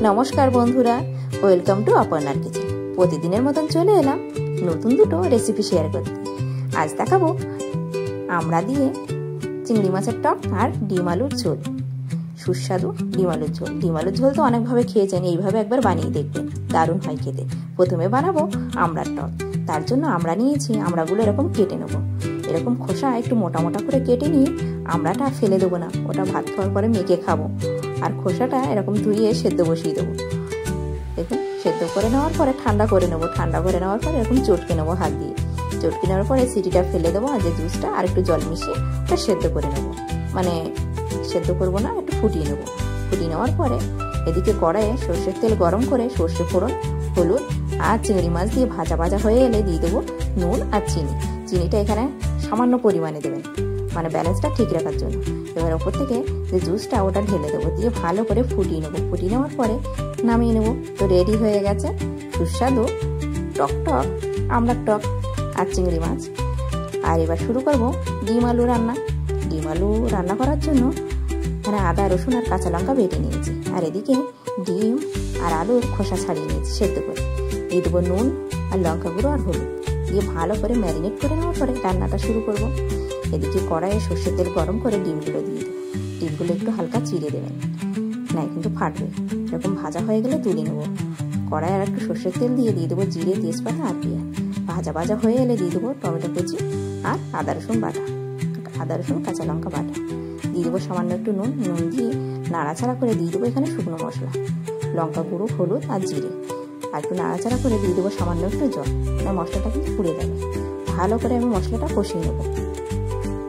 নমস্কার বন্ধুরা, welcome to অপর্ণার kitchen. প্রতিদিনের মতন চলে এলাম নতুন দুটো রেসিপি শেয়ার করতে। আজ দেখাবো আমড়া দিয়ে চিংড়ি মাছের টক আর ডিম আলুর ঝোল। সুস্বাদু ডিম আলুর ঝোল। ডিম আলুর ঝোল তো অনেকভাবে খেয়েছেন, এইভাবে একবার বানিয়ে দেখবেন, দারুণ হয় খেতে। প্রথমে বানাবো আমড়ার টক। তার জন্য আমড়া নিয়েছি, আমড়াগুলো এরকম কেটে নেবো। এরকম খোসা একটু মোটা মোটা করে কেটে নিয়ে আমড়াটা ফেলে দেবো না, ওটা ভাত খাওয়ার পরে মেখে খাবো। আর খোসাটা এরকম ধুয়ে সেদ্ধ বসিয়ে দেবো। দেখুন, সেদ্ধ করে নেওয়ার পরে ঠান্ডা করে নেবো। ঠান্ডা করে নেওয়ার পরে এরকম চটকে নেবো হাত দিয়ে। চটকে নেওয়ার পরে সিটিটা ফেলে দেবো, আর যে জুসটা আর একটু জল মিশিয়ে ওটা সেদ্ধ করে নেবো। মানে সেদ্ধ করবো না, একটু ফুটিয়ে নেবো। ফুটিয়ে নেওয়ার পরে এদিকে কড়াইয়ে সর্ষের তেল গরম করে সর্ষে ফোড়ন, হলুদ আর চিংড়ি মাছ দিয়ে ভাজা ভাজা হয়ে এলে দিয়ে দেবো নুন আর চিনি। চিনিটা এখানে সামান্য পরিমাণে দেবেন, মানে ব্যালেন্সটা ঠিক রাখার জন্য। এবার ওপর থেকে যে জুসটা ওটা ঢেলে দেবো, দিয়ে ভালো করে ফুটিয়ে নেবো। ফুটিয়ে নেওয়ার পরে নামিয়ে নেবো। তো রেডি হয়ে গেছে সুস্বাদু টক টক আমড়ার টক আর চিংড়ি মাছ। আর এবার শুরু করব ডিম আলু রান্না। ডিম আলু রান্না করার জন্য এখানে আদা, রসুন আর কাঁচা লঙ্কা বেটে নিয়েছি। আর এদিকে ডিম আর আলুর খোসা ছাড়িয়ে নিয়েছি সেদ্ধ করে। দিয়ে দেবো নুন আর লঙ্কা গুঁড়ো আর হলুদ, দিয়ে ভালো করে ম্যারিনেট করে নেওয়ার পরে রান্নাটা শুরু করব। এদিকে কড়াইয়ে সর্ষের তেল গরম করে ডিমগুলো দিয়ে দেবো। ডিমগুলো একটু হালকা চিড়ে দেবেন, না কিন্তু ফাটবে। এরকম ভাজা হয়ে গেলে তুলে নেবো। কড়াইয়ে আর একটু সর্ষের তেল দিয়ে দেবো জিরে, তেজপাতা আর পেঁয়াজ। ভাজা ভাজা হয়ে এলে দিয়ে দেবো টমেটো কুচি আর আদা রসুন বাটা, আদা রসুন কাঁচা লঙ্কা বাটা। দিয়ে দেবো সামান্য একটু নুন। নুন দিয়ে নাড়াচাড়া করে দিয়ে দেবো এখানে শুকনো মশলা, লঙ্কা গুঁড়ো, হলুদ আর জিরে। আর একটু নাড়াচাড়া করে দিয়ে দেবো সামান্য একটু জল, না মশলাটা কিন্তু পুড়ে যাবে। ভালো করে আমি মশলাটা কষিয়ে নেবো।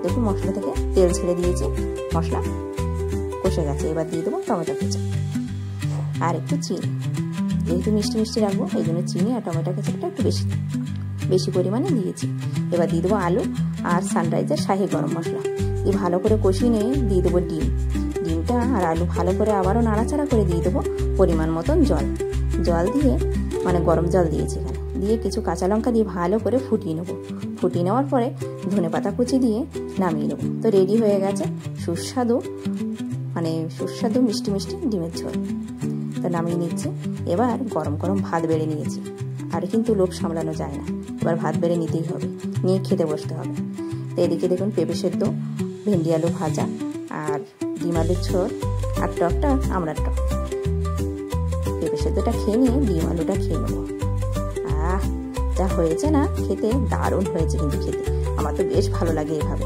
দেখুন মশলা থেকে তেল ছেড়ে দিয়েছি, মশলা কষে গেছে। এবার দিয়ে দেবো টমেটো কুচি আর একটু চিনি। যেহেতু মিষ্টি মিষ্টি রাখবো এই জন্য চিনি আর টমেটো কুচিটা একটু বেশি পরিমাণে দিয়েছি। এবার দিয়ে দেবো আলু আর সানরাইজের শাহি গরম মশলা। দিয়ে ভালো করে কষিয়ে নিয়ে দিয়ে দেবো ডিম। ডিমটা আর আলু ভালো করে আবারও নাড়াচাড়া করে দিয়ে দেবো পরিমাণ মতন জল। জল দিয়ে মানে গরম জল দিয়েছি এখানে। দিয়ে কিছু কাঁচা লঙ্কা দিয়ে ভালো করে ফুটিয়ে নেবো। ফুটিয়ে নেওয়ার পরে ধনেপাতা কুচি দিয়ে নামিয়ে নেবো। তো রেডি হয়ে গেছে সুস্বাদু মিষ্টি মিষ্টি ডিমের ঝোল। তো নামিয়ে নিচ্ছি। এবার গরম গরম ভাত বেড়ে নিয়েছি, আর কিন্তু লোভ সামলানো যায় না, এবার ভাত বেড়ে নিতেই হবে, নিয়ে খেতে বসতে হবে। তো এদিকে দেখুন পেঁপে সেদ্ধ, ভেন্ডি আলু ভাজা আর ডিম আলুর ঝোল আর টকটা আমড়ার টক। পেঁপে সেদ্ধটা খেয়ে নিয়ে ডিম আলুটা খেয়ে নেবো। যা হয়েছে না খেতে, দারুণ হয়েছে কিন্তু খেতে। আমার তো বেশ ভালো লাগে এভাবে।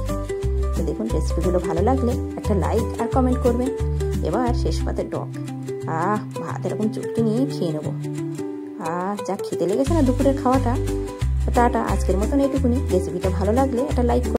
তো দেখুন রেসিপিগুলো ভালো লাগলে একটা লাইক আর কমেন্ট করবেন। এবার শেষ পাতে টক। ভাত এরকম চটকে নিয়ে খেয়ে নেবো। যা খেতে লেগেছে না দুপুরের খাওয়াটা। টাটা, আজকের মতন এইটুকুনি। রেসিপিটা ভালো লাগলে একটা লাইক